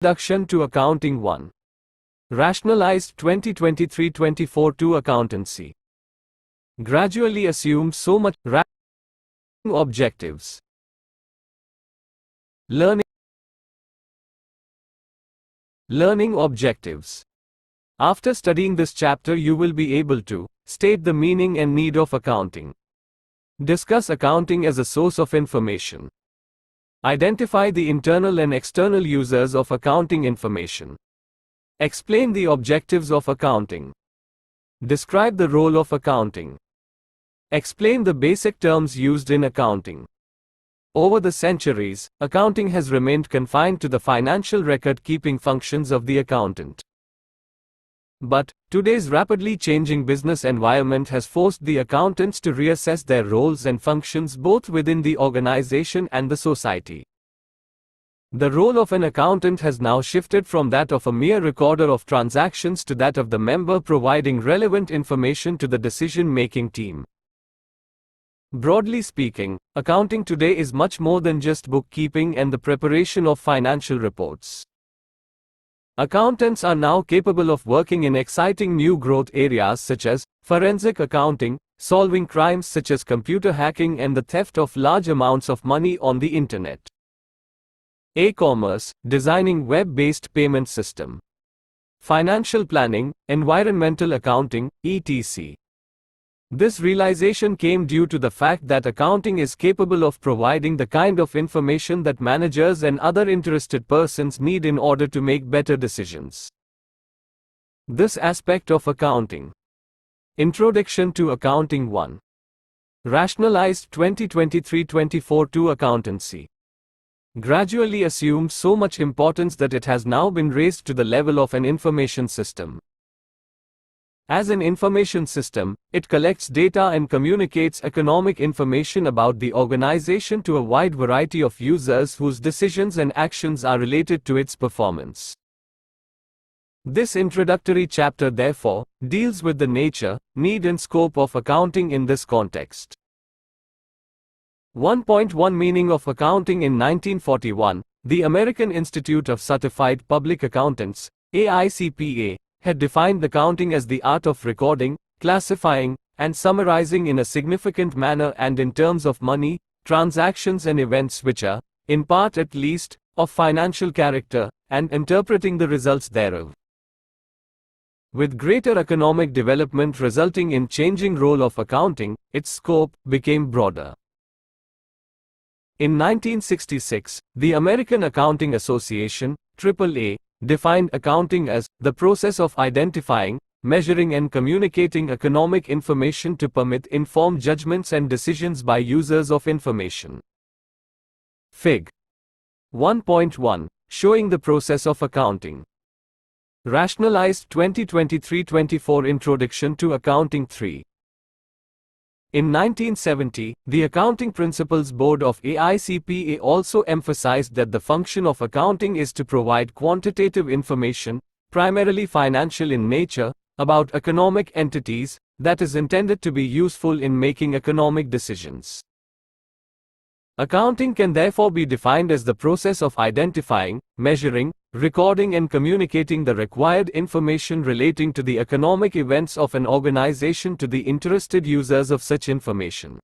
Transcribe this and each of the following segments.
Introduction to Accounting 1. Rationalized 2023-24 to Accountancy. Gradually assumed so much objectives. Learning objectives. After studying this chapter, you will be able to state the meaning and need of accounting. Discuss accounting as a source of information. Identify the internal and external users of accounting information. Explain the objectives of accounting. Describe the role of accounting. Explain the basic terms used in accounting. Over the centuries, accounting has remained confined to the financial record-keeping functions of the accountant. But today's rapidly changing business environment has forced the accountants to reassess their roles and functions both within the organization and the society. The role of an accountant has now shifted from that of a mere recorder of transactions to that of the member providing relevant information to the decision-making team. Broadly speaking, accounting today is much more than just bookkeeping and the preparation of financial reports. Accountants are now capable of working in exciting new growth areas such as forensic accounting, solving crimes such as computer hacking and the theft of large amounts of money on the internet. E-commerce, designing web-based payment system. Financial planning, environmental accounting, etc. This realization came due to the fact that accounting is capable of providing the kind of information that managers and other interested persons need in order to make better decisions. This aspect of accounting. Introduction to Accounting 1. Rationalized 2023-24 to Accountancy. Gradually assumed so much importance that it has now been raised to the level of an information system. As an information system, it collects data and communicates economic information about the organization to a wide variety of users whose decisions and actions are related to its performance. This introductory chapter, therefore, deals with the nature, need and scope of accounting in this context. 1.1 Meaning of accounting. In 1941, the American Institute of Certified Public Accountants, AICPA, had defined accounting as the art of recording, classifying, and summarizing in a significant manner and in terms of money, transactions and events which are, in part at least, of financial character, and interpreting the results thereof. With greater economic development resulting in changing role of accounting, its scope became broader. In 1966, the American Accounting Association, AAA, defined accounting as the process of identifying, measuring and communicating economic information to permit informed judgments and decisions by users of information. Fig. 1.1, showing the process of accounting. Rationalized 2023-24 Introduction to Accounting 3. In 1970, the Accounting Principles Board of AICPA also emphasized that the function of accounting is to provide quantitative information, primarily financial in nature, about economic entities, that is intended to be useful in making economic decisions. Accounting can therefore be defined as the process of identifying, measuring, recording and communicating the required information relating to the economic events of an organization to the interested users of such information.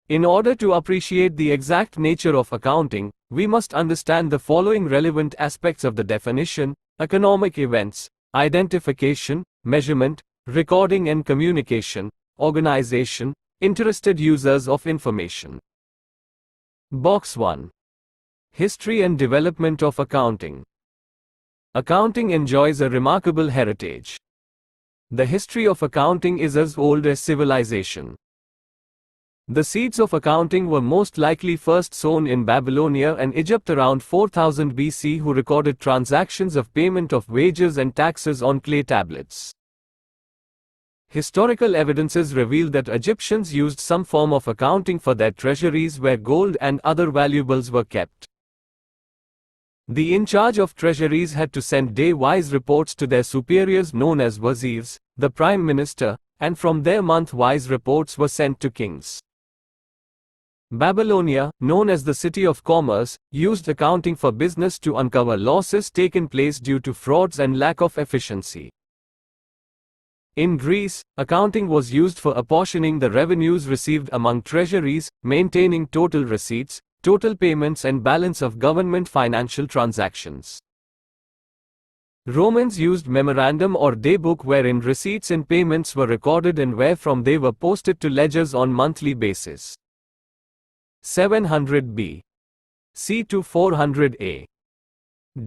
In order to appreciate the exact nature of accounting, we must understand the following relevant aspects of the definition: economic events, identification, measurement, recording and communication, organization, interested users of information. Box 1. History and development of accounting. Accounting enjoys a remarkable heritage. The history of accounting is as old as civilization. The seeds of accounting were most likely first sown in Babylonia and Egypt around 4000 BC, who recorded transactions of payment of wages and taxes on clay tablets. Historical evidences reveal that Egyptians used some form of accounting for their treasuries where gold and other valuables were kept. The in charge of treasuries had to send day-wise reports to their superiors known as wazirs, the prime minister, and from there month-wise reports were sent to kings. Babylonia, known as the city of commerce, used accounting for business to uncover losses taken place due to frauds and lack of efficiency. In Greece, accounting was used for apportioning the revenues received among treasuries, maintaining total receipts, total payments and balance of government financial transactions. Romans used memorandum or daybook wherein receipts and payments were recorded and wherefrom they were posted to ledgers on monthly basis. 700 B. C to 400 A.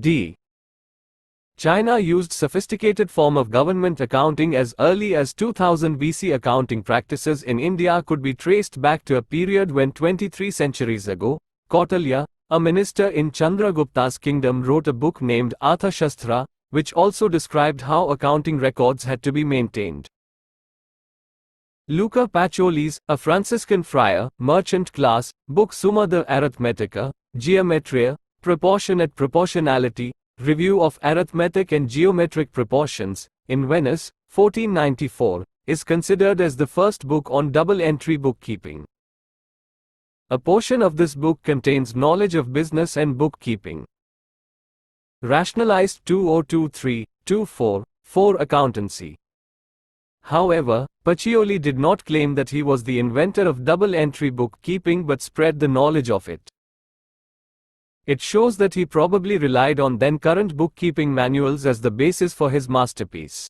D. China used sophisticated form of government accounting as early as 2000 BC. Accounting practices in India could be traced back to a period when 23 centuries ago, Kautilya, a minister in Chandragupta's kingdom, wrote a book named Arthashastra, which also described how accounting records had to be maintained. Luca Pacioli's, a Franciscan friar, merchant class, book Summa de Arithmetica, Geometria, Proportionate Proportionality, Review of Arithmetic and Geometric Proportions, in Venice, 1494, is considered as the first book on double-entry bookkeeping. A portion of this book contains knowledge of business and bookkeeping. Rationalized 2023-24, 4 Accountancy. However, Pacioli did not claim that he was the inventor of double-entry bookkeeping but spread the knowledge of it. It shows that he probably relied on then-current bookkeeping manuals as the basis for his masterpiece.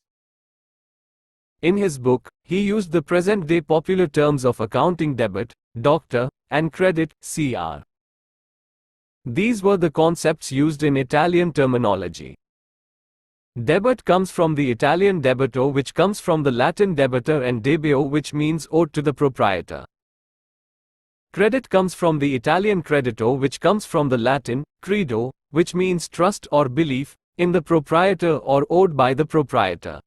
In his book, he used the present-day popular terms of accounting debit, doctor, and credit, CR. These were the concepts used in Italian terminology. Debit comes from the Italian debito, which comes from the Latin debitor, and debeo, which means owed to the proprietor. Credit comes from the Italian credito, which comes from the Latin credo, which means trust or belief in the proprietor or owed by the proprietor.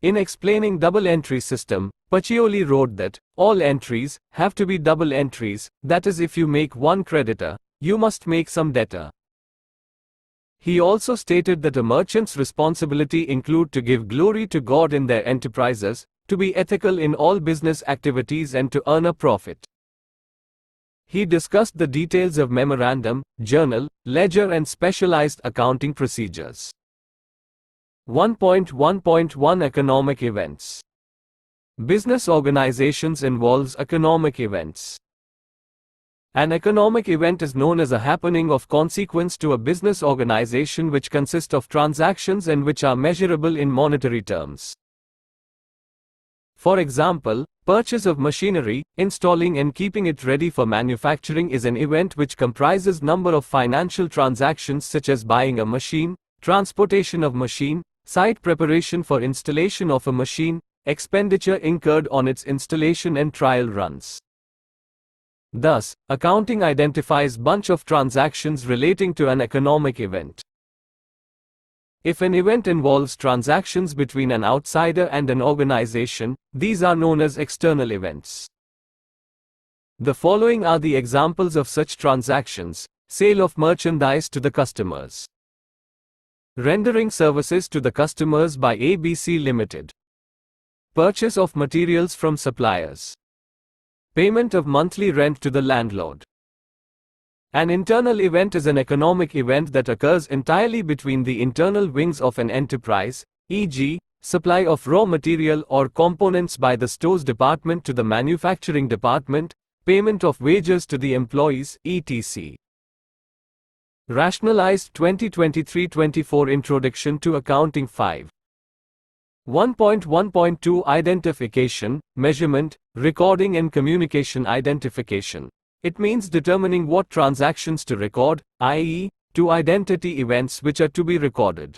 In explaining double entry system, Pacioli wrote that all entries have to be double entries, that is, if you make one creditor, you must make some debtor. He also stated that a merchant's responsibility include to give glory to God in their enterprises, to be ethical in all business activities and to earn a profit. He discussed the details of memorandum, journal, ledger and specialized accounting procedures. 1.1.1 Economic events. Business organizations involves economic events. An economic event is known as a happening of consequence to a business organization which consists of transactions and which are measurable in monetary terms. For example, purchase of machinery, installing and keeping it ready for manufacturing is an event which comprises number of financial transactions such as buying a machine, transportation of machine, site preparation for installation of a machine, expenditure incurred on its installation and trial runs. Thus, accounting identifies bunch of transactions relating to an economic event. If an event involves transactions between an outsider and an organization, these are known as external events. The following are the examples of such transactions: sale of merchandise to the customers, rendering services to the customers by ABC Limited, purchase of materials from suppliers, payment of monthly rent to the landlord. An internal event is an economic event that occurs entirely between the internal wings of an enterprise, e.g., supply of raw material or components by the stores department to the manufacturing department, payment of wages to the employees, etc. Rationalized 2023-24 Introduction to Accounting 5. 1.1.2 Identification, Measurement, Recording and Communication. Identification. It means determining what transactions to record, i.e., to identity events which are to be recorded.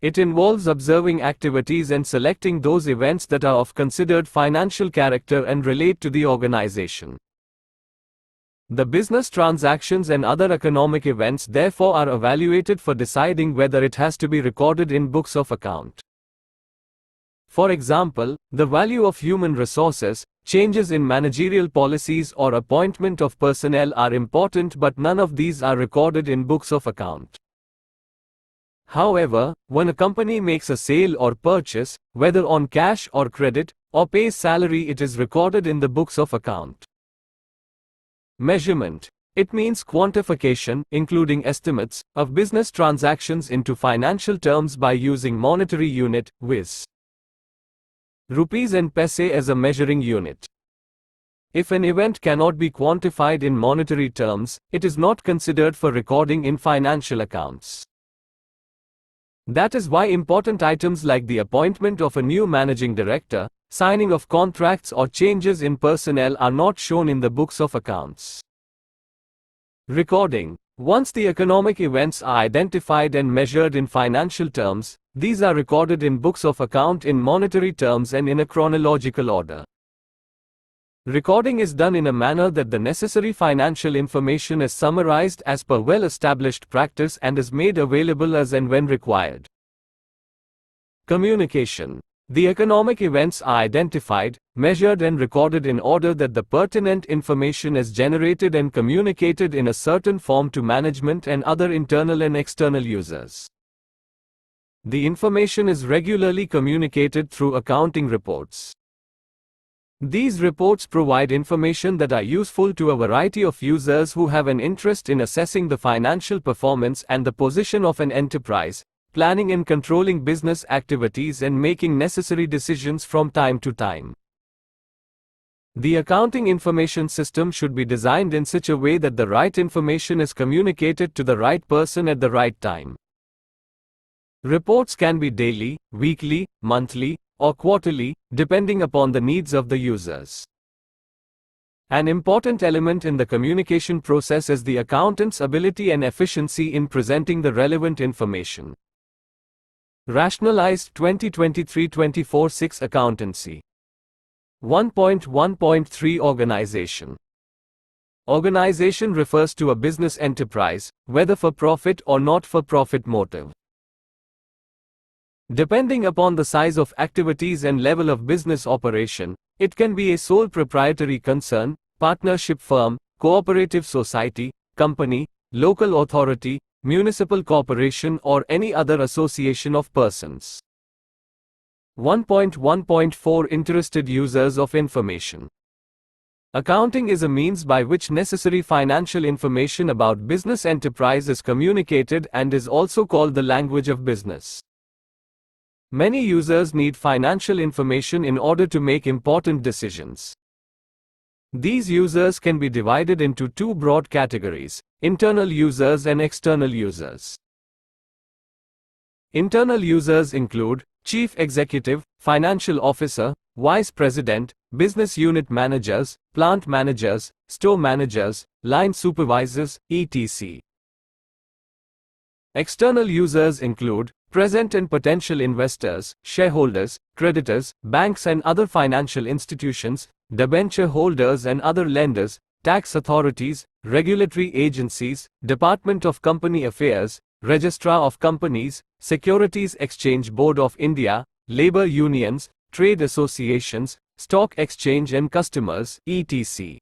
It involves observing activities and selecting those events that are of considered financial character and relate to the organization. The business transactions and other economic events therefore are evaluated for deciding whether it has to be recorded in books of account. For example, the value of human resources, changes in managerial policies or appointment of personnel are important, but none of these are recorded in books of account. However, when a company makes a sale or purchase, whether on cash or credit, or pays salary, it is recorded in the books of account. Measurement. It means quantification, including estimates, of business transactions into financial terms by using monetary unit, viz. rupees and paise as a measuring unit. If an event cannot be quantified in monetary terms, it is not considered for recording in financial accounts. That is why important items like the appointment of a new managing director, signing of contracts or changes in personnel are not shown in the books of accounts. Recording. Once the economic events are identified and measured in financial terms, these are recorded in books of account in monetary terms and in a chronological order. Recording is done in a manner that the necessary financial information is summarized as per well-established practice and is made available as and when required. Communication. The economic events are identified, measured and recorded in order that the pertinent information is generated and communicated in a certain form to management and other internal and external users. The information is regularly communicated through accounting reports. These reports provide information that are useful to a variety of users who have an interest in assessing the financial performance and the position of an enterprise, planning and controlling business activities and making necessary decisions from time to time. The accounting information system should be designed in such a way that the right information is communicated to the right person at the right time. Reports can be daily, weekly, monthly, or quarterly, depending upon the needs of the users. An important element in the communication process is the accountant's ability and efficiency in presenting the relevant information. Rationalized 2023-24-6 Accountancy 1.1.3 Organization. Organization refers to a business enterprise, whether for profit or not for profit motive. Depending upon the size of activities and level of business operation, it can be a sole proprietary concern, partnership firm, cooperative society, company, local authority, municipal corporation or any other association of persons. 1.1.4 Interested users of information. Accounting is a means by which necessary financial information about business enterprise is communicated and is also called the language of business. Many users need financial information in order to make important decisions. These users can be divided into two broad categories: internal users and external users. Internal users include Chief Executive, Financial Officer, Vice President, Business Unit Managers, Plant Managers, Store Managers, Line Supervisors, etc. External users include present and potential investors, shareholders, creditors, banks and other financial institutions, debenture holders and other lenders, tax authorities, regulatory agencies, Department of Company Affairs, Registrar of Companies, Securities Exchange Board of India, labor unions, trade associations, stock exchange and customers, etc.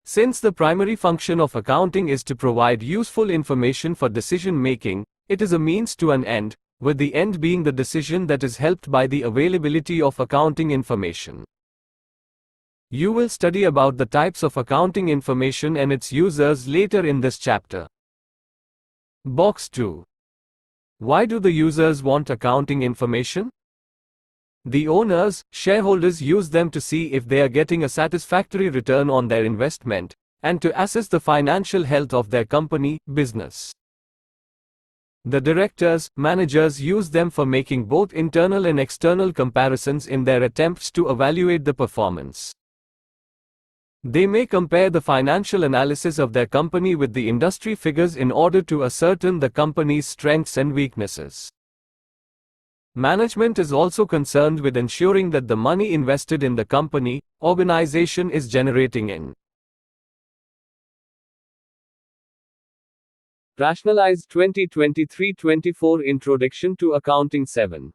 Since the primary function of accounting is to provide useful information for decision making, it is a means to an end, with the end being the decision that is helped by the availability of accounting information. You will study about the types of accounting information and its users later in this chapter. Box 2. Why do the users want accounting information? The owners, shareholders use them to see if they are getting a satisfactory return on their investment, and to assess the financial health of their company, business. The directors, managers use them for making both internal and external comparisons in their attempts to evaluate the performance. They may compare the financial analysis of their company with the industry figures in order to ascertain the company's strengths and weaknesses. Management is also concerned with ensuring that the money invested in the company, organization is generating in. Rationalized 2023-24 Introduction to Accounting 7.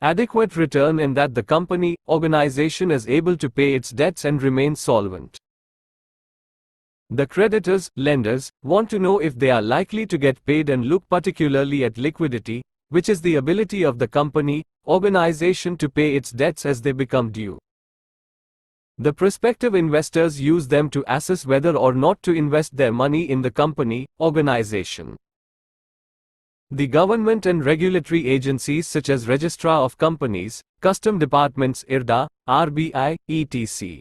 Adequate return in that the company, organization is able to pay its debts and remain solvent. The creditors, lenders, want to know if they are likely to get paid and look particularly at liquidity, which is the ability of the company, organization to pay its debts as they become due. The prospective investors use them to assess whether or not to invest their money in the company, organization. The government and regulatory agencies such as Registrar of Companies, Custom Departments IRDA, RBI, etc.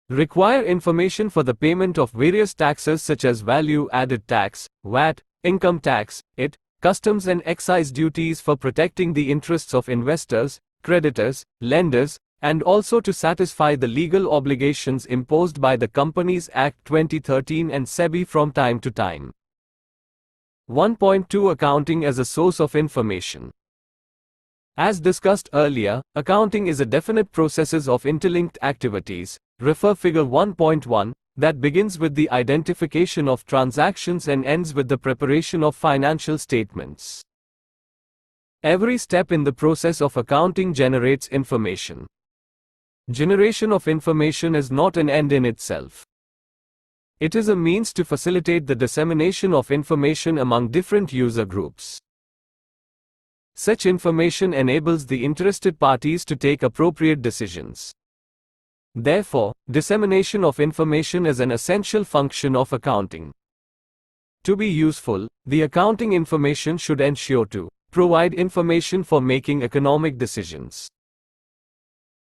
require information for the payment of various taxes such as value added tax, VAT, income tax, IT, customs and excise duties for protecting the interests of investors, creditors, lenders, and also to satisfy the legal obligations imposed by the Companies Act 2013 and SEBI from time to time. 1.2 Accounting as a source of information. As discussed earlier, accounting is a definite processes of interlinked activities, refer Figure 1.1, that begins with the identification of transactions and ends with the preparation of financial statements. Every step in the process of accounting generates information. Generation of information is not an end in itself. It is a means to facilitate the dissemination of information among different user groups. Such information enables the interested parties to take appropriate decisions. Therefore, dissemination of information is an essential function of accounting. To be useful, the accounting information should ensure to provide information for making economic decisions.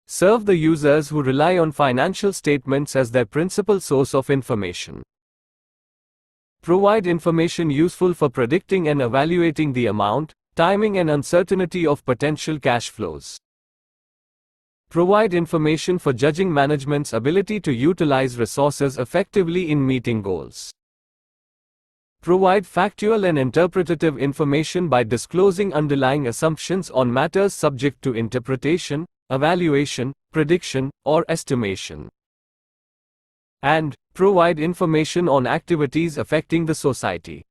Serve the users who rely on financial statements as their principal source of information. Provide information useful for predicting and evaluating the amount, timing and uncertainty of potential cash flows. Provide information for judging management's ability to utilize resources effectively in meeting goals. Provide factual and interpretative information by disclosing underlying assumptions on matters subject to interpretation, evaluation, prediction, or estimation. And provide information on activities affecting the society.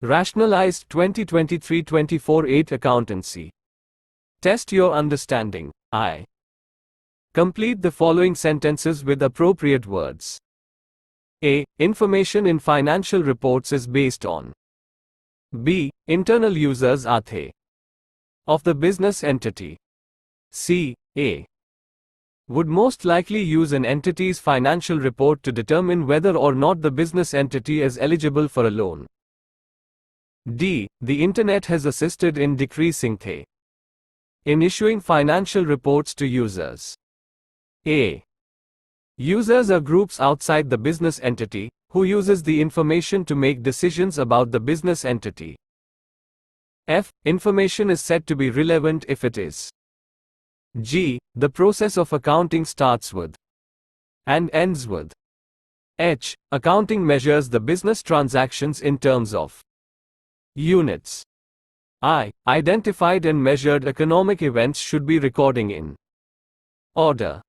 Rationalized 2023-24-8 Accountancy. Test your understanding. I. Complete the following sentences with appropriate words. A. Information in financial reports is based on. B. Internal users are they of the business entity. C. A. Would most likely use an entity's financial report to determine whether or not the business entity is eligible for a loan. D. The Internet has assisted in decreasing the in issuing financial reports to users. A. Users are groups outside the business entity, who uses the information to make decisions about the business entity. F. Information is said to be relevant if it is. G. The process of accounting starts with and ends with. H. Accounting measures the business transactions in terms of units. I. Identified and measured economic events should be recording in order.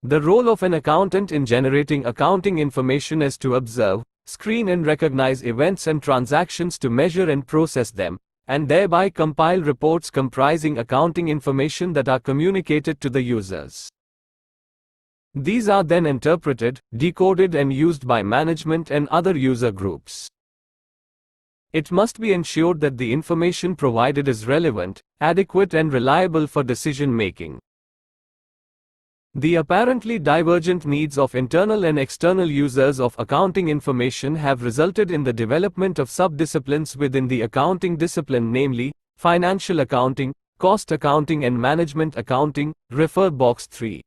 The role of an accountant in generating accounting information is to observe, screen and recognize events and transactions to measure and process them, and thereby compile reports comprising accounting information that are communicated to the users. These are then interpreted, decoded and used by management and other user groups. It must be ensured that the information provided is relevant, adequate and reliable for decision making. The apparently divergent needs of internal and external users of accounting information have resulted in the development of sub-disciplines within the accounting discipline, namely, financial accounting, cost accounting and management accounting, refer box 3.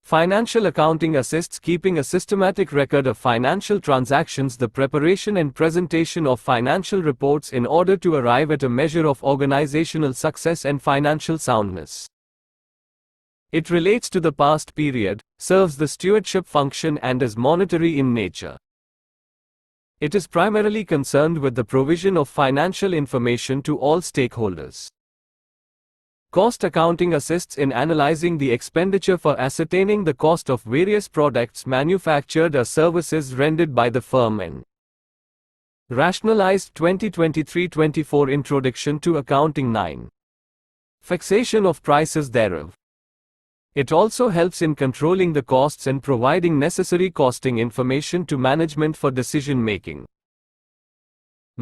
Financial accounting assists keeping a systematic record of financial transactions, the preparation and presentation of financial reports in order to arrive at a measure of organizational success and financial soundness. It relates to the past period, serves the stewardship function and is monetary in nature. It is primarily concerned with the provision of financial information to all stakeholders. Cost accounting assists in analyzing the expenditure for ascertaining the cost of various products manufactured or services rendered by the firm in Rationalized 2023-24 Introduction to Accounting 9. Fixation of prices thereof. It also helps in controlling the costs and providing necessary costing information to management for decision making.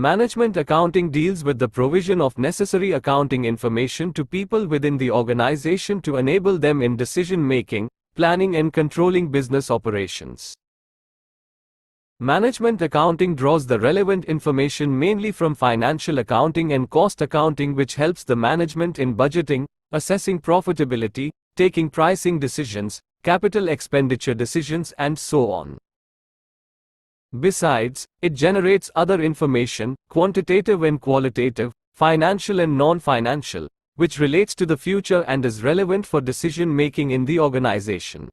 Management accounting deals with the provision of necessary accounting information to people within the organization to enable them in decision making, planning, and controlling business operations. Management accounting draws the relevant information mainly from financial accounting and cost accounting, which helps the management in budgeting, assessing profitability, taking pricing decisions, capital expenditure decisions, and so on. Besides, it generates other information, quantitative and qualitative, financial and non-financial, which relates to the future and is relevant for decision making in the organization.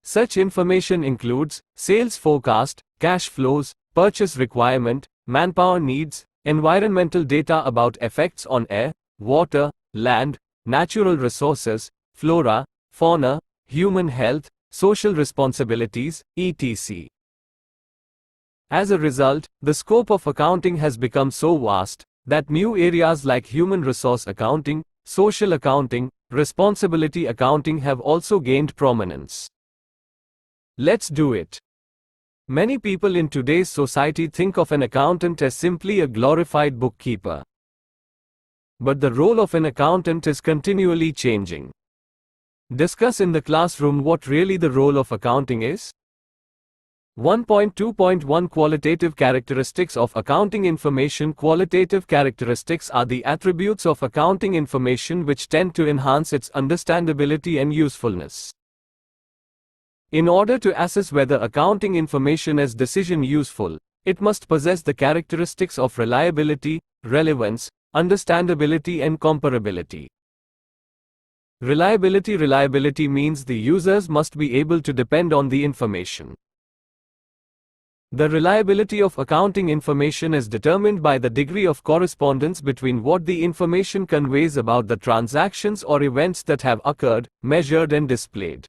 Such information includes sales forecast, cash flows, purchase requirement, manpower needs, environmental data about effects on air, water, land, natural resources, flora, fauna, human health, social responsibilities, etc. As a result, the scope of accounting has become so vast that new areas like human resource accounting, social accounting, responsibility accounting have also gained prominence. Let's do it. Many people in today's society think of an accountant as simply a glorified bookkeeper. But the role of an accountant is continually changing. Discuss in the classroom what really the role of accounting is. 1.2.1 Qualitative characteristics of accounting information. Qualitative characteristics are the attributes of accounting information which tend to enhance its understandability and usefulness. In order to assess whether accounting information is decision useful, it must possess the characteristics of reliability, relevance, understandability, and comparability. Reliability means the users must be able to depend on the information. The reliability of accounting information is determined by the degree of correspondence between what the information conveys about the transactions or events that have occurred, measured, and displayed.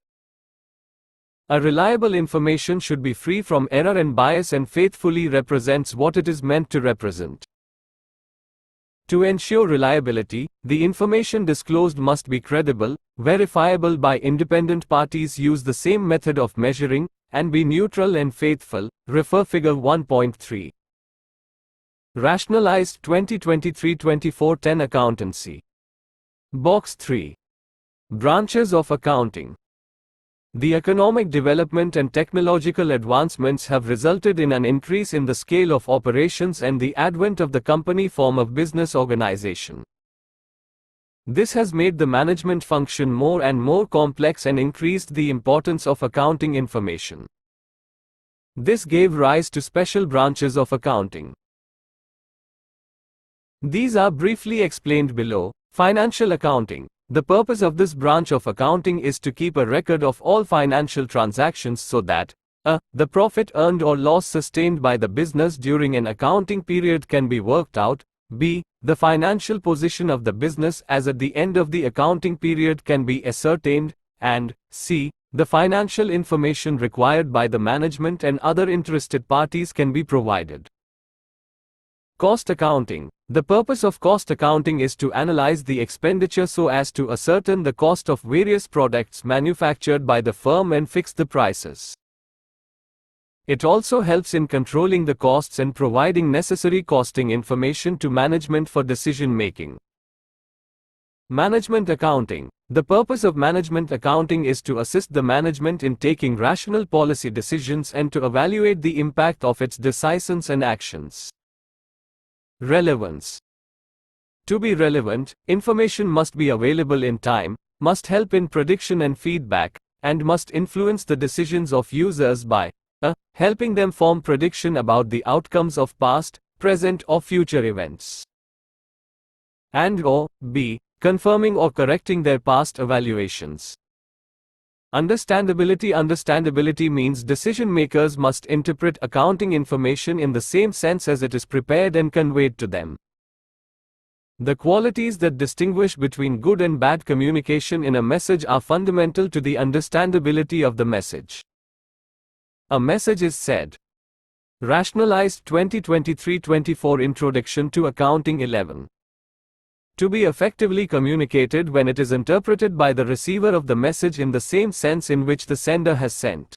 A reliable information should be free from error and bias and faithfully represents what it is meant to represent. To ensure reliability, the information disclosed must be credible, verifiable by independent parties, use the same method of measuring, and be neutral and faithful. Refer Figure 1.3. Rationalized 2023-24 Accountancy. Box 3. Branches of accounting. The economic development and technological advancements have resulted in an increase in the scale of operations and the advent of the company form of business organization. This has made the management function more and more complex and increased the importance of accounting information. This gave rise to special branches of accounting. These are briefly explained below. Financial accounting. The purpose of this branch of accounting is to keep a record of all financial transactions so that a. The profit earned or loss sustained by the business during an accounting period can be worked out, b. The financial position of the business as at the end of the accounting period can be ascertained, and c. The financial information required by the management and other interested parties can be provided. Cost accounting. The purpose of cost accounting is to analyze the expenditure so as to ascertain the cost of various products manufactured by the firm and fix the prices. It also helps in controlling the costs and providing necessary costing information to management for decision making. Management accounting. The purpose of management accounting is to assist the management in taking rational policy decisions and to evaluate the impact of its decisions and actions. Relevance. To be relevant, information must be available in time, must help in prediction and feedback, and must influence the decisions of users by a. Helping them form prediction about the outcomes of past, present, or future events, and or b. Confirming or correcting their past evaluations. Understandability. Understandability means decision makers must interpret accounting information in the same sense as it is prepared and conveyed to them. The qualities that distinguish between good and bad communication in a message are fundamental to the understandability of the message. A message is said. Rationalized 2023-24 Introduction to Accounting 11. To be effectively communicated when it is interpreted by the receiver of the message in the same sense in which the sender has sent.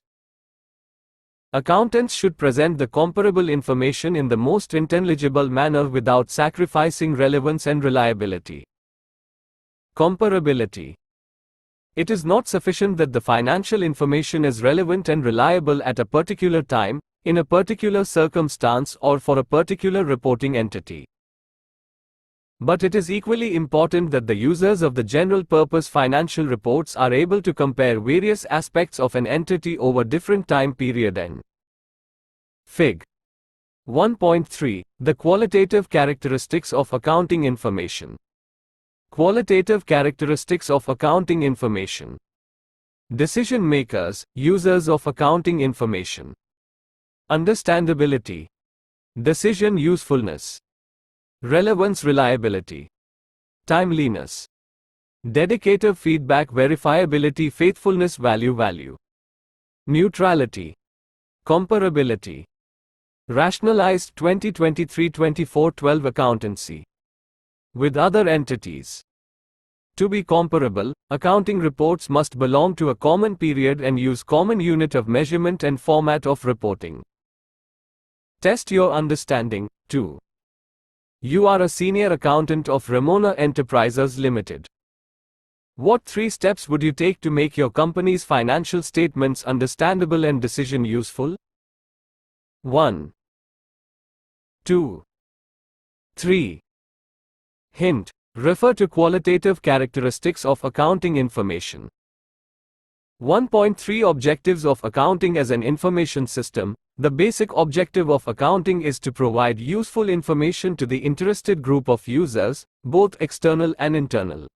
Accountants should present the comparable information in the most intelligible manner without sacrificing relevance and reliability. Comparability. It is not sufficient that the financial information is relevant and reliable at a particular time, in a particular circumstance, or for a particular reporting entity. But it is equally important that the users of the general-purpose financial reports are able to compare various aspects of an entity over different time period and Fig. 1.3. The qualitative characteristics of accounting information. Qualitative characteristics of accounting information. Decision makers, users of accounting information. Understandability. Decision usefulness. Relevance, reliability. Timeliness. Dedicative feedback, verifiability, faithfulness, value. Neutrality. Comparability. Rationalized 2023-24-12 accountancy. With other entities. To be comparable, accounting reports must belong to a common period and use common unit of measurement and format of reporting. Test your understanding. 2. You are a senior accountant of Ramona Enterprises Limited. What 3 steps would you take to make your company's financial statements understandable and decision useful? 1. 2. 3. Hint. Refer to qualitative characteristics of accounting information. 1.3 Objectives of accounting as an information system. The basic objective of accounting is to provide useful information to the interested group of users, both external and internal.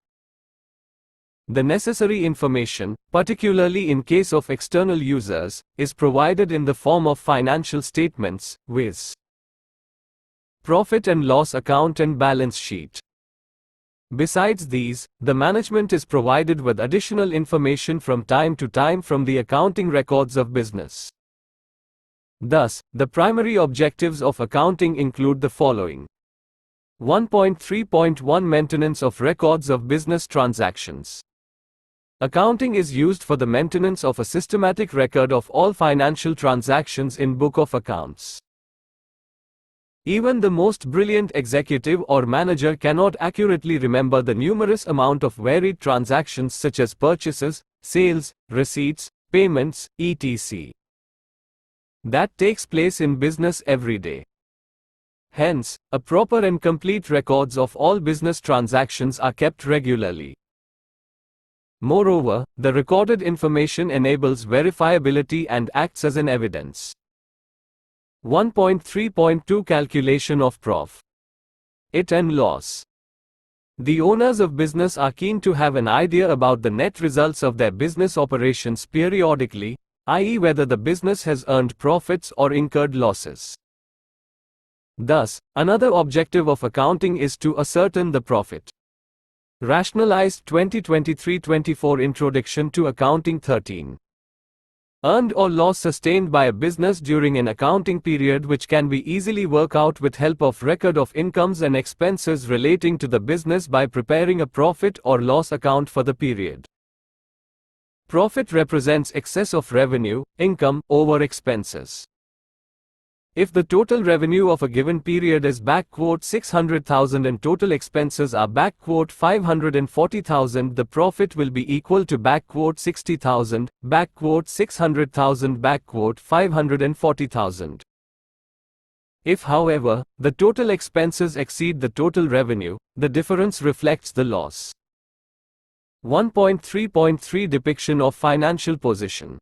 The necessary information, particularly in case of external users, is provided in the form of financial statements, viz. profit and loss account and balance sheet. Besides these, the management is provided with additional information from time to time from the accounting records of business. Thus, the primary objectives of accounting include the following. 1.3.1 Maintenance of records of business transactions. Accounting is used for the maintenance of a systematic record of all financial transactions in Book of Accounts. Even the most brilliant executive or manager cannot accurately remember the numerous amount of varied transactions such as purchases, sales, receipts, payments, etc. that takes place in business every day. Hence, a proper and complete records of all business transactions are kept regularly. Moreover, the recorded information enables verifiability and acts as an evidence. 1.3.2 Calculation of profit and loss. The owners of business are keen to have an idea about the net results of their business operations periodically, i.e., whether the business has earned profits or incurred losses. Thus, another objective of accounting is to ascertain the profit. Rationalized 2023-24 Introduction to Accounting 13. Earned or loss sustained by a business during an accounting period which can be easily worked out with help of record of incomes and expenses relating to the business by preparing a profit or loss account for the period. Profit represents excess of revenue, income, over expenses. If the total revenue of a given period is $600,000 and total expenses are $540,000, the profit will be equal to $60,000, $600,000, $540,000. If, however, the total expenses exceed the total revenue, the difference reflects the loss. 1.3.3 Depiction of financial position.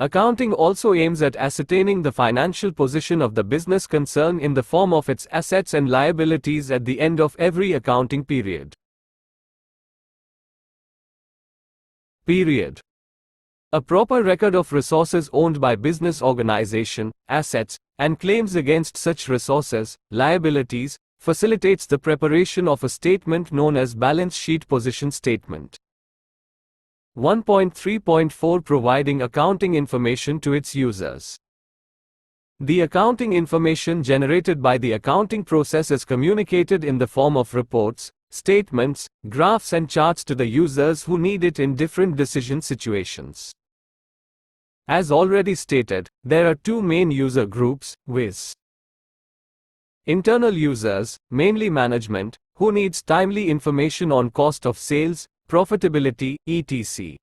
Accounting also aims at ascertaining the financial position of the business concern in the form of its assets and liabilities at the end of every accounting period. A proper record of resources owned by business organization, assets, and claims against such resources, liabilities, facilitates the preparation of a statement known as balance sheet position statement. 1.3.4 Providing accounting information to its users. The accounting information generated by the accounting process is communicated in the form of reports, statements, graphs and charts to the users who need it in different decision situations. As already stated, there are two main user groups, viz. Internal users, mainly management, who needs timely information on cost of sales, profitability, etc.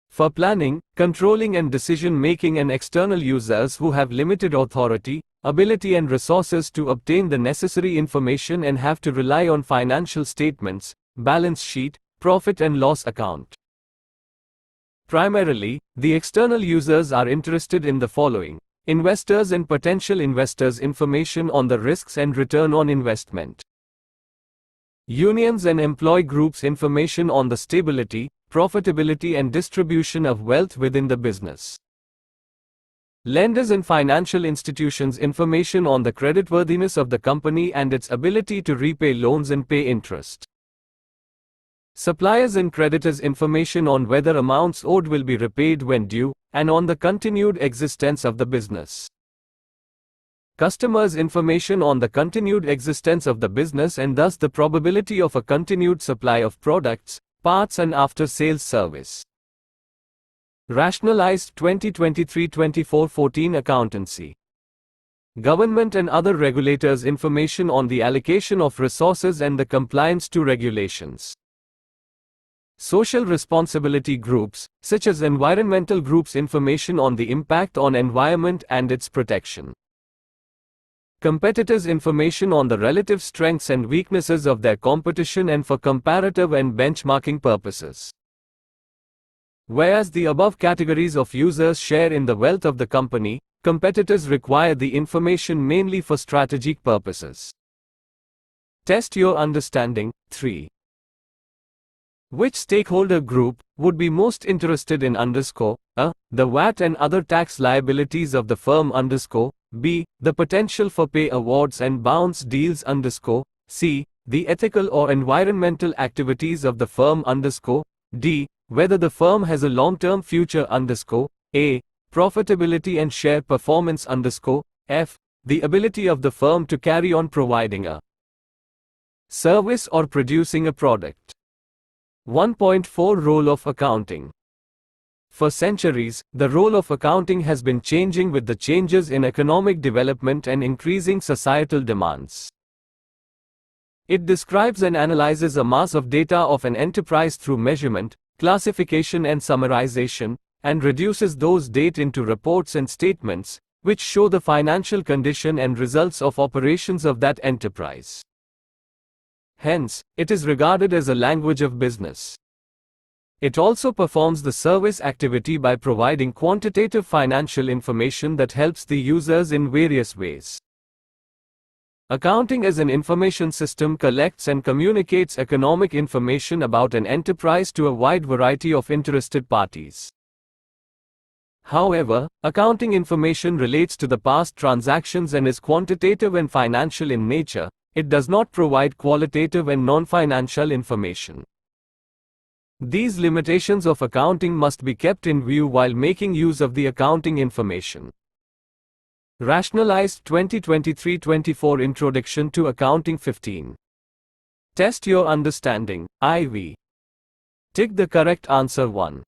For planning, controlling and decision-making, and external users who have limited authority, ability and resources to obtain the necessary information and have to rely on financial statements, balance sheet, profit and loss account. Primarily, the external users are interested in the following: investors and potential investors' information on the risks and return on investment. Unions and employee groups' information on the stability, profitability and distribution of wealth within the business. Lenders and financial institutions' information on the creditworthiness of the company and its ability to repay loans and pay interest. Suppliers and creditors' information on whether amounts owed will be repaid when due, and on the continued existence of the business. Customers' information on the continued existence of the business and thus the probability of a continued supply of products, parts and after-sales service. Rationalized 2023-24-14 Accountancy. Government and other regulators' information on the allocation of resources and the compliance to regulations. Social responsibility groups, such as environmental groups' information on the impact on environment and its protection. Competitors' information on the relative strengths and weaknesses of their competition and for comparative and benchmarking purposes. Whereas the above categories of users share in the wealth of the company, competitors require the information mainly for strategic purposes. Test your understanding. 3. Which stakeholder group would be most interested in A. The VAT and other tax liabilities of the firm B. The potential for pay awards and bounce deals C. The ethical or environmental activities of the firm D. Whether the firm has a long-term future A. Profitability and share performance F. The ability of the firm to carry on providing a service or producing a product. 1.4 Role of accounting. For centuries, the role of accounting has been changing with the changes in economic development and increasing societal demands. It describes and analyzes a mass of data of an enterprise through measurement, classification and summarization, and reduces those data into reports and statements, which show the financial condition and results of operations of that enterprise. Hence, it is regarded as a language of business. It also performs the service activity by providing quantitative financial information that helps the users in various ways. Accounting as an information system collects and communicates economic information about an enterprise to a wide variety of interested parties. However, accounting information relates to the past transactions and is quantitative and financial in nature. It does not provide qualitative and non-financial information. These limitations of accounting must be kept in view while making use of the accounting information. Rationalized 2023-24 Introduction to Accounting 15. Test your understanding, IV. Tick the correct answer 1.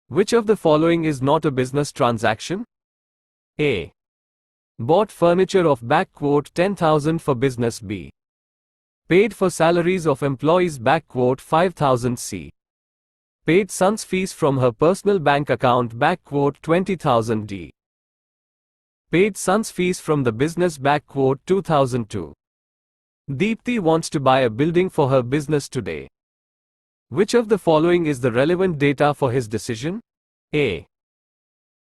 Which of the following is not a business transaction? A. Bought furniture of $10,000 for business B. Paid for salaries of employees $5,000 C. Paid son's fees from her personal bank account $20,000 D. Paid son's fees from the business $2,002. Deepthi wants to buy a building for her business today. Which of the following is the relevant data for his decision? A.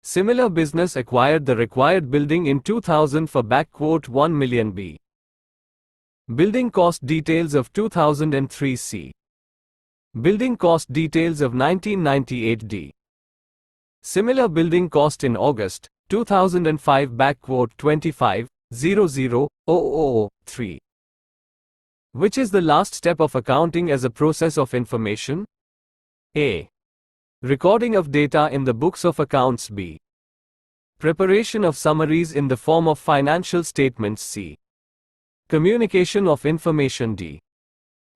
Similar business acquired the required building in 2000 for $1 million B. Building cost details of 2003 C. Building cost details of 1998 D. Similar building cost in August 2005 $25,000,000,003. Which is the last step of accounting as a process of information? A. Recording of data in the books of accounts B. Preparation of summaries in the form of financial statements C. Communication of information D.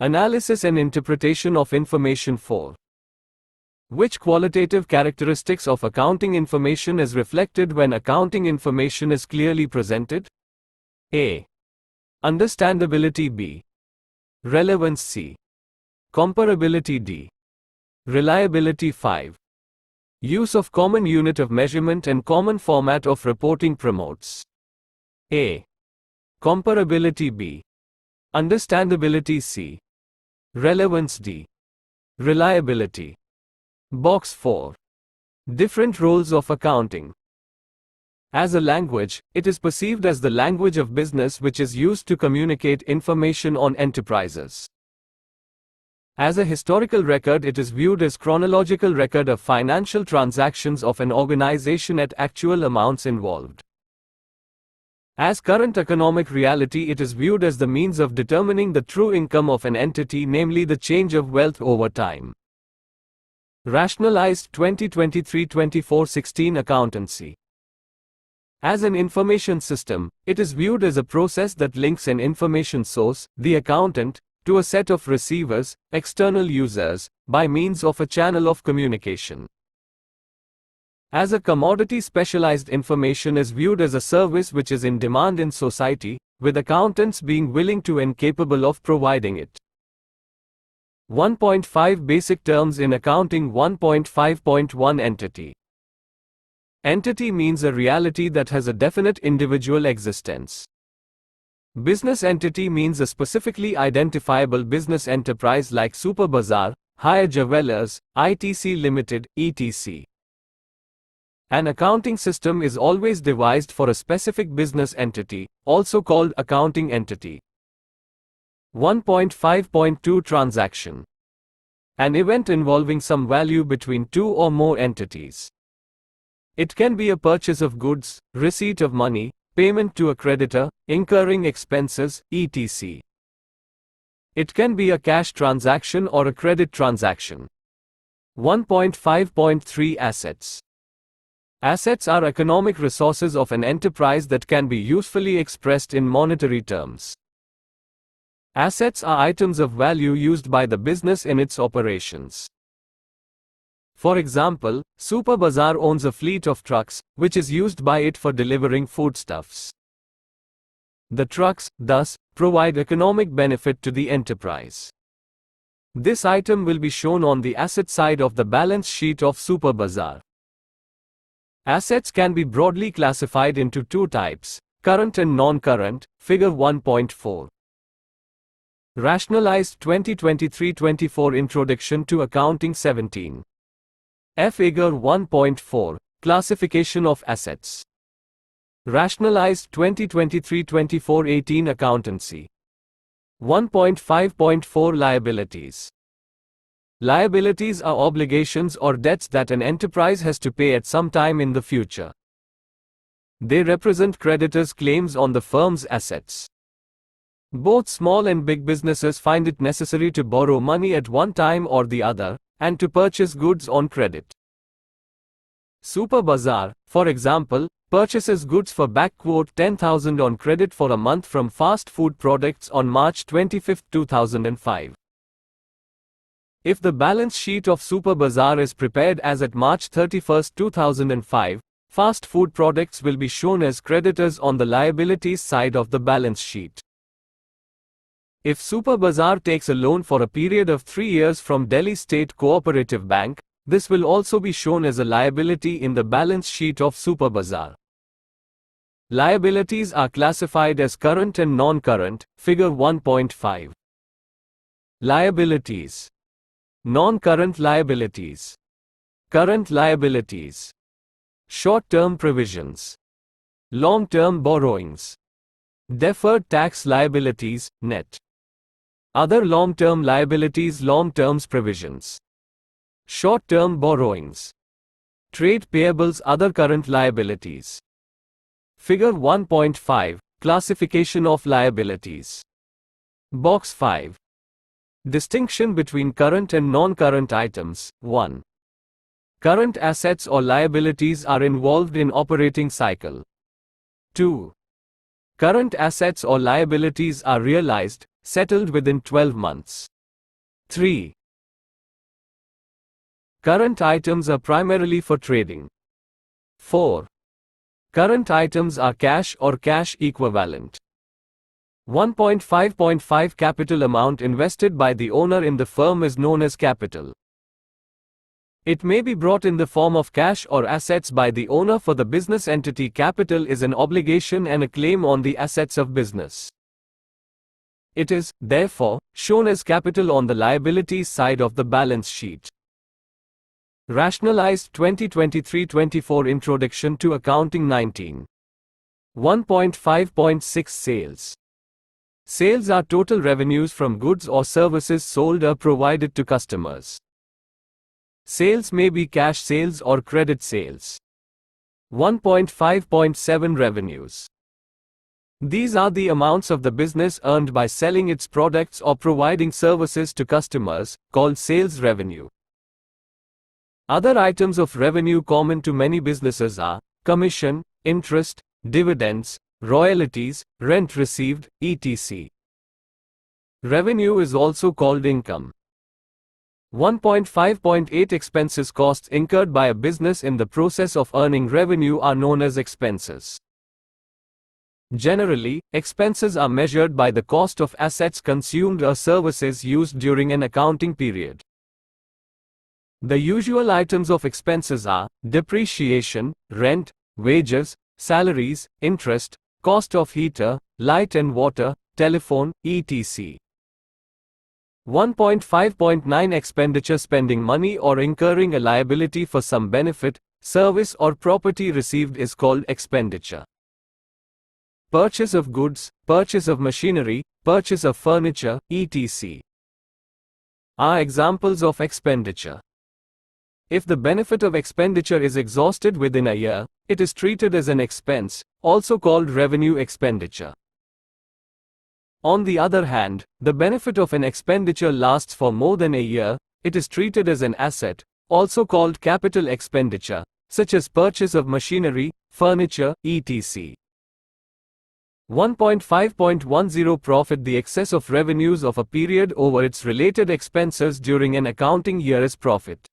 Analysis and interpretation of information 4. Which qualitative characteristics of accounting information is reflected when accounting information is clearly presented? A. Understandability. B. Relevance. C. Comparability. D. Reliability. 5. Use of common unit of measurement and common format of reporting promotes. A. Comparability. B. Understandability. C. Relevance. D. Reliability. Box 4. Different roles of accounting. As a language, it is perceived as the language of business which is used to communicate information on enterprises. As a historical record, it is viewed as chronological record of financial transactions of an organization at actual amounts involved. As current economic reality, it is viewed as the means of determining the true income of an entity, namely the change of wealth over time. Rationalized 2023-24-16 accountancy. As an information system, it is viewed as a process that links an information source, the accountant, to a set of receivers, external users, by means of a channel of communication. As a commodity, specialized information is viewed as a service which is in demand in society, with accountants being willing to and capable of providing it. 1.5 Basic terms in accounting. 1.5.1 Entity. Entity means a reality that has a definite individual existence. Business entity means a specifically identifiable business enterprise like Super Bazaar, Hire Jewelers, ITC Limited, etc. An accounting system is always devised for a specific business entity, also called accounting entity. 1.5.2 Transaction. An event involving some value between two or more entities. It can be a purchase of goods, receipt of money, payment to a creditor, incurring expenses, etc. It can be a cash transaction or a credit transaction. 1.5.3 Assets. Assets are economic resources of an enterprise that can be usefully expressed in monetary terms. Assets are items of value used by the business in its operations. For example, Super Bazaar owns a fleet of trucks, which is used by it for delivering foodstuffs. The trucks, thus, provide economic benefit to the enterprise. This item will be shown on the asset side of the balance sheet of Super Bazaar. Assets can be broadly classified into two types, current and non-current, figure 1.4. Rationalized 2023-24 Introduction to Accounting 17. Figure 1.4, Classification of Assets. Rationalized 2023-24 18 Accountancy. 1.5.4 Liabilities. Liabilities are obligations or debts that an enterprise has to pay at some time in the future. They represent creditors' claims on the firm's assets. Both small and big businesses find it necessary to borrow money at one time or the other, and to purchase goods on credit. Super Bazaar, for example, purchases goods for $10,000 on credit for a month from fast food products on March 25, 2005. If the balance sheet of Super Bazaar is prepared as at March 31, 2005, fast food products will be shown as creditors on the liabilities side of the balance sheet. If Super Bazaar takes a loan for a period of 3 years from Delhi State Cooperative Bank, this will also be shown as a liability in the balance sheet of Super Bazaar. Liabilities are classified as current and non-current, figure 1.5. Liabilities. Non-current liabilities. Current liabilities. Short-term provisions. Long-term borrowings. Deferred tax liabilities, net. Other long-term liabilities, long-term provisions. Short-term borrowings. Trade payables, other current liabilities. Figure 1.5, Classification of liabilities. Box 5. Distinction between current and non-current items. 1. Current assets or liabilities are involved in operating cycle. 2. Current assets or liabilities are realized, settled within 12 months. 3. Current items are primarily for trading. 4. Current items are cash or cash equivalent. 1.5.5 Capital amount invested by the owner in the firm is known as capital. It may be brought in the form of cash or assets by the owner for the business entity. Capital is an obligation and a claim on the assets of business. It is, therefore, shown as capital on the liabilities side of the balance sheet. Rationalized 2023-24 Introduction to Accounting 19. 1.5.6 Sales. Sales are total revenues from goods or services sold or provided to customers. Sales may be cash sales or credit sales. 1.5.7 Revenues. These are the amounts of the business earned by selling its products or providing services to customers, called sales revenue. Other items of revenue common to many businesses are commission, interest, dividends, royalties, rent received, etc. Revenue is also called income. 1.5.8 Expenses. Costs incurred by a business in the process of earning revenue are known as expenses. Generally, expenses are measured by the cost of assets consumed or services used during an accounting period. The usual items of expenses are depreciation, rent, wages, salaries, interest, cost of heater, light and water, telephone, etc. 1.5.9 Expenditure. Spending money or incurring a liability for some benefit, service or property received is called expenditure. Purchase of goods, purchase of machinery, purchase of furniture, etc. are examples of expenditure. If the benefit of expenditure is exhausted within a year, it is treated as an expense, also called revenue expenditure. On the other hand, the benefit of an expenditure lasts for more than a year, it is treated as an asset, also called capital expenditure, such as purchase of machinery, furniture, etc. 1.5.10 Profit. The excess of revenues of a period over its related expenses during an accounting year is profit.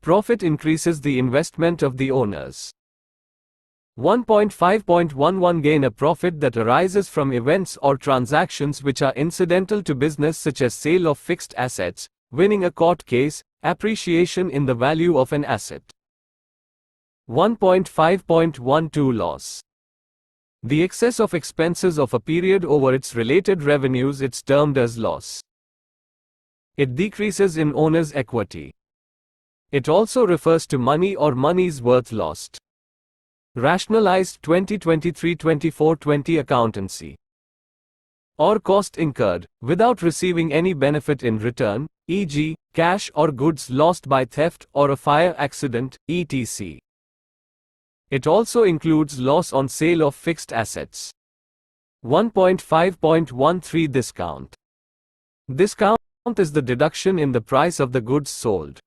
Profit increases the investment of the owners. 1.5.11 Gain. A profit that arises from events or transactions which are incidental to business, such as sale of fixed assets, winning a court case, appreciation in the value of an asset. 1.5.12 Loss. The excess of expenses of a period over its related revenues is termed as loss. It decreases in owner's equity. It also refers to money or money's worth lost. Rationalized 2023-24-20 Accountancy. Or cost incurred, without receiving any benefit in return, e.g., cash or goods lost by theft or a fire accident, etc. It also includes loss on sale of fixed assets. 1.5.13 Discount. Discount is the deduction in the price of the goods sold.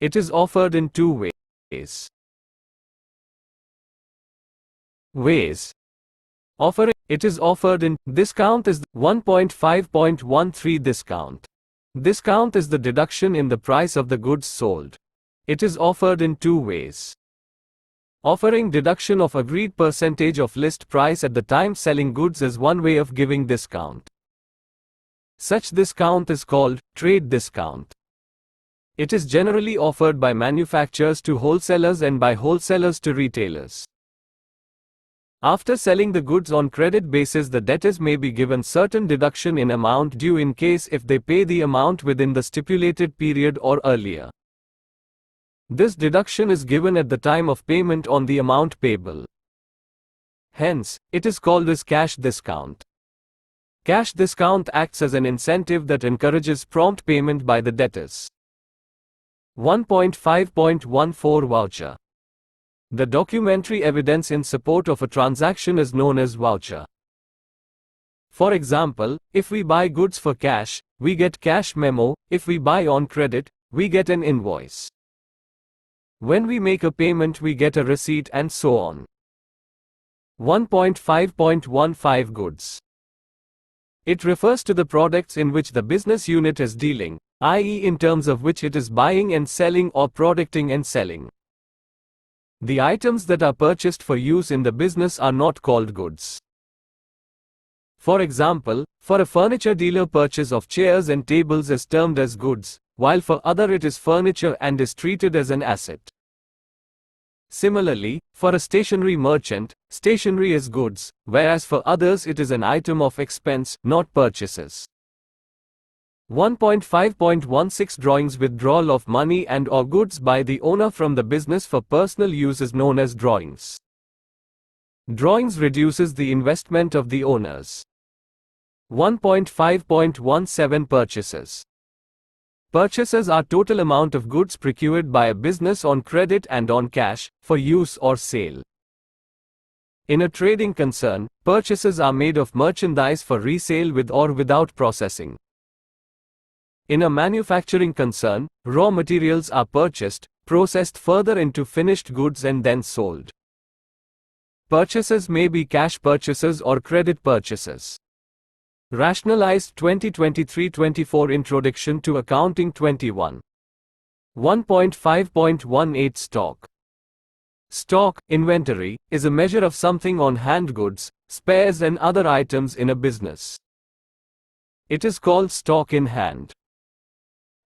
It is offered in two ways. Offering. It is offered in discount is 1.5.13 Discount. Discount is the deduction in the price of the goods sold. It is offered in two ways. Offering deduction of agreed percentage of list price at the time selling goods is one way of giving discount. Such discount is called trade discount. It is generally offered by manufacturers to wholesalers and by wholesalers to retailers. After selling the goods on credit basis, the debtors may be given certain deduction in amount due in case if they pay the amount within the stipulated period or earlier. This deduction is given at the time of payment on the amount payable. Hence, it is called as cash discount. Cash discount acts as an incentive that encourages prompt payment by the debtors. 1.5.14 Voucher. The documentary evidence in support of a transaction is known as voucher. For example, if we buy goods for cash, we get cash memo; if we buy on credit, we get an invoice. When we make a payment, we get a receipt, and so on. 1.5.15 Goods. It refers to the products in which the business unit is dealing, i.e., in terms of which it is buying and selling or producing and selling. The items that are purchased for use in the business are not called goods. For example, for a furniture dealer, purchase of chairs and tables is termed as goods, while for other it is furniture and is treated as an asset. Similarly, for a stationery merchant, stationery is goods, whereas for others it is an item of expense, not purchases. 1.5.16 Drawings. Withdrawal of money and/or goods by the owner from the business for personal use is known as drawings. Drawings reduces the investment of the owners. 1.5.17 Purchases. Purchases are total amount of goods procured by a business on credit and on cash, for use or sale. In a trading concern, purchases are made of merchandise for resale with or without processing. In a manufacturing concern, raw materials are purchased, processed further into finished goods and then sold. Purchases may be cash purchases or credit purchases. Rationalized 2023-24 Introduction to Accounting 21. 1.5.18 Stock. Stock, inventory, is a measure of something on hand, goods, spares and other items in a business. It is called stock in hand.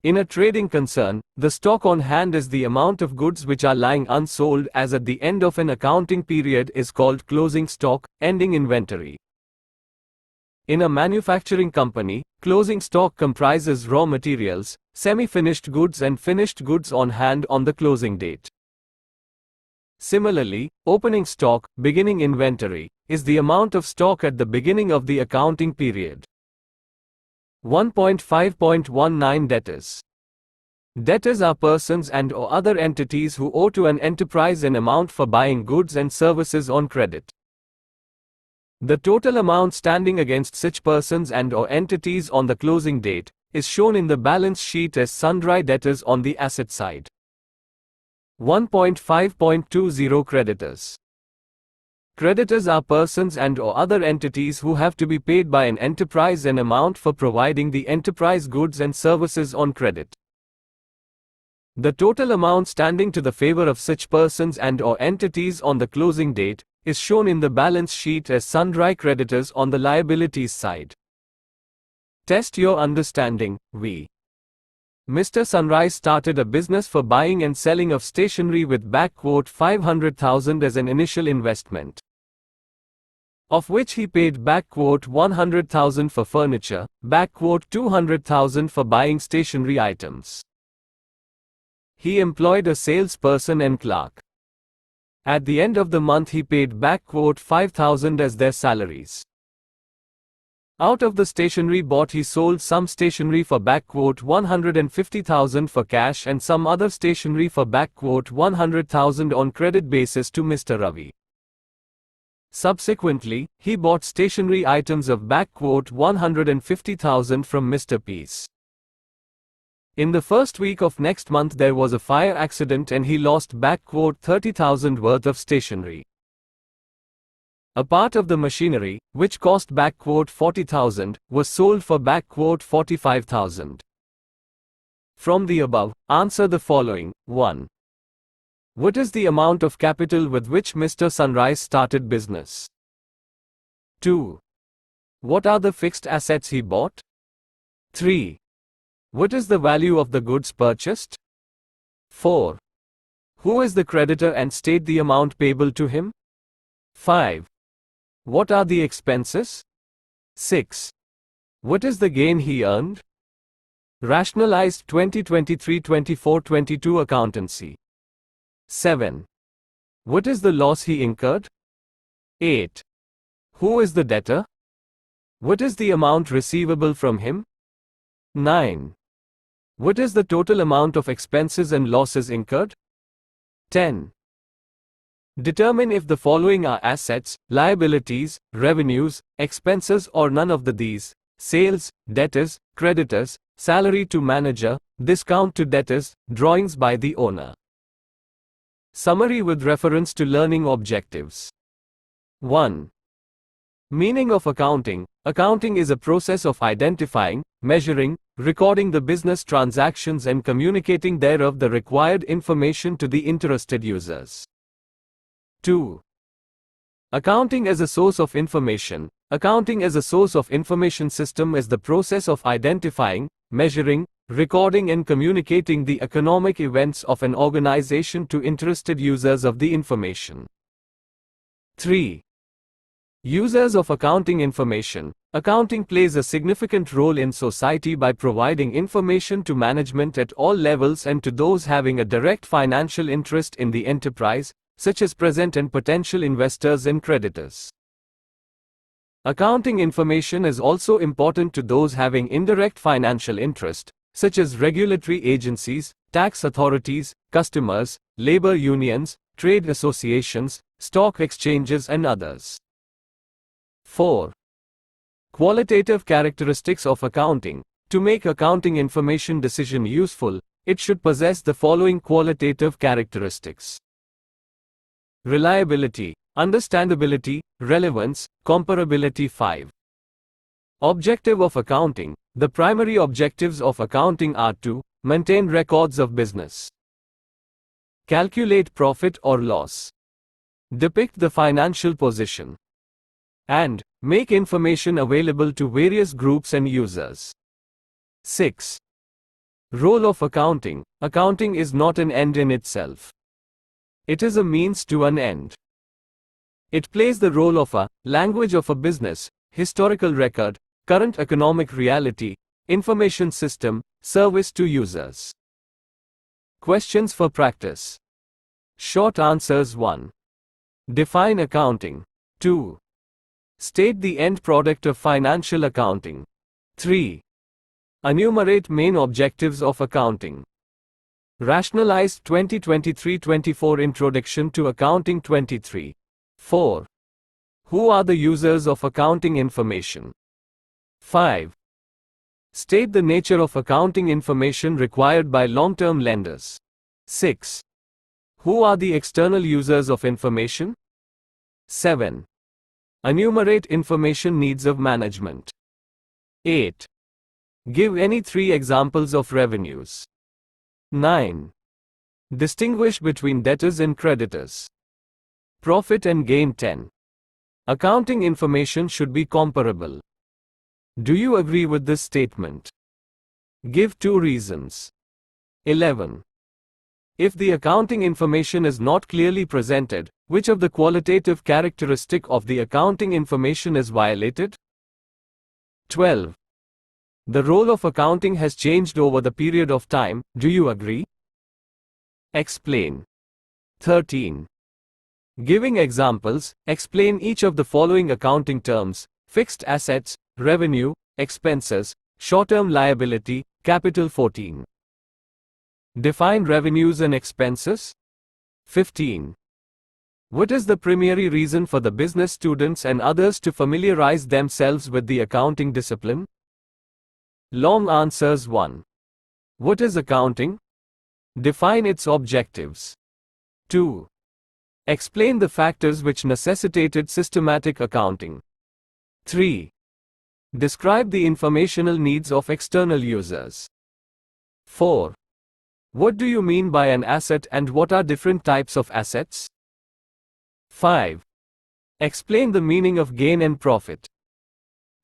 In a trading concern, the stock on hand is the amount of goods which are lying unsold as at the end of an accounting period is called closing stock, ending inventory. In a manufacturing company, closing stock comprises raw materials, semi-finished goods and finished goods on hand on the closing date. Similarly, opening stock, beginning inventory, is the amount of stock at the beginning of the accounting period. 1.5.19 Debtors. Debtors are persons and/or other entities who owe to an enterprise an amount for buying goods and services on credit. The total amount standing against such persons and/or entities on the closing date is shown in the balance sheet as sundry debtors on the asset side. 1.5.20 Creditors. Creditors are persons and/or other entities who have to be paid by an enterprise an amount for providing the enterprise goods and services on credit. The total amount standing to the favor of such persons and/or entities on the closing date is shown in the balance sheet as sundry creditors on the liabilities side. Test your understanding. Mr. Sunrise started a business for buying and selling of stationery with $500,000 as an initial investment, of which he paid $100,000 for furniture, $200,000 for buying stationery items. He employed a salesperson and clerk. At the end of the month he paid $5,000 as their salaries. Out of the stationery bought he sold some stationery for $150,000 for cash and some other stationery for $100,000 on credit basis to Mr. Ravi. Subsequently, he bought stationery items of $150,000 from Mr. Peace. In the first week of next month there was a fire accident and he lost $30,000 worth of stationery. A part of the machinery, which cost $40,000, was sold for $45,000. From the above, answer the following. 1. What is the amount of capital with which Mr. Sunrise started business? 2. What are the fixed assets he bought? 3. What is the value of the goods purchased? 4. Who is the creditor and state the amount payable to him? 5. What are the expenses? 6. What is the gain he earned? Rationalized 2023-24-22 Accountancy. 7. What is the loss he incurred? 8. Who is the debtor? What is the amount receivable from him? 9. What is the total amount of expenses and losses incurred? 10. Determine if the following are assets, liabilities, revenues, expenses or none of these: sales, debtors, creditors, salary to manager, discount to debtors, drawings by the owner. Summary with reference to learning objectives. 1. Meaning of accounting. Accounting is a process of identifying, measuring, recording the business transactions and communicating thereof the required information to the interested users. 2. Accounting as a source of information. Accounting as a source of information system is the process of identifying, measuring, recording and communicating the economic events of an organization to interested users of the information. 3. Users of accounting information. Accounting plays a significant role in society by providing information to management at all levels and to those having a direct financial interest in the enterprise, such as present and potential investors and creditors. Accounting information is also important to those having indirect financial interest, such as regulatory agencies, tax authorities, customers, labor unions, trade associations, stock exchanges and others. 4. Qualitative characteristics of accounting. To make accounting information decision useful, it should possess the following qualitative characteristics: reliability, understandability, relevance, comparability. 5. Objective of accounting. The primary objectives of accounting are to maintain records of business, calculate profit or loss, depict the financial position, and make information available to various groups and users. 6. Role of accounting. Accounting is not an end in itself. It is a means to an end. It plays the role of a language of a business, historical record, current economic reality, information system, service to users. Questions for practice. Short answers. 1. Define accounting. 2. State the end product of financial accounting. 3. Enumerate main objectives of accounting. Rationalized 2023-24 Introduction to Accounting 23. 4. Who are the users of accounting information? 5. State the nature of accounting information required by long-term lenders. 6. Who are the external users of information? 7. Enumerate information needs of management. 8. Give any 3 examples of revenues. 9. Distinguish between debtors and creditors. Profit and gain. 10. Accounting information should be comparable. Do you agree with this statement? Give 2 reasons. 11. If the accounting information is not clearly presented, which of the qualitative characteristic of the accounting information is violated? 12. The role of accounting has changed over the period of time. Do you agree? Explain. 13. Giving examples, explain each of the following accounting terms: fixed assets, revenue, expenses, short-term liability, capital. 14. Define revenues and expenses. 15. What is the primary reason for the business students and others to familiarize themselves with the accounting discipline? Long answers. 1. What is accounting? Define its objectives. 2. Explain the factors which necessitated systematic accounting. 3. Describe the informational needs of external users. 4. What do you mean by an asset and what are different types of assets? 5. Explain the meaning of gain and profit.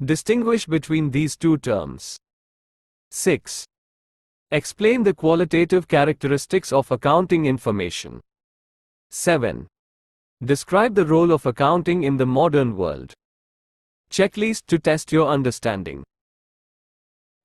Distinguish between these 2 terms. 6. Explain the qualitative characteristics of accounting information. 7. Describe the role of accounting in the modern world. Checklist to test your understanding.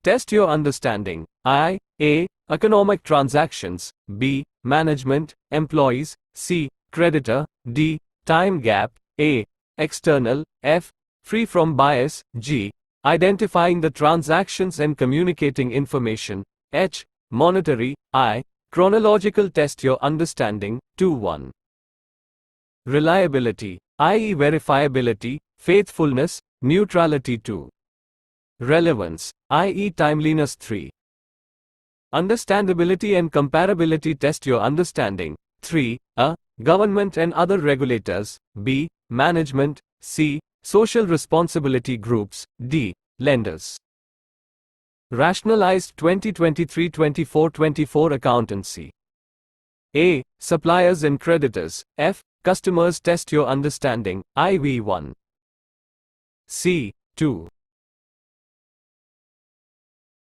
Test your understanding. I. A. Economic transactions. B. Management, employees. C. Creditor. D. Time gap. A. External. F. Free from bias. G. Identifying the transactions and communicating information. H. Monetary. I. Chronological. Test your understanding. 2-1. Reliability, i.e. verifiability, faithfulness, neutrality. 2. Relevance, i.e. timeliness. 3. Understandability and comparability. Test your understanding. 3. A. Government and other regulators. B. Management. C. Social responsibility groups. D. Lenders. Rationalized 2023-24 accountancy. A. Suppliers and creditors. F. Customers test your understanding. IV1. C. 2.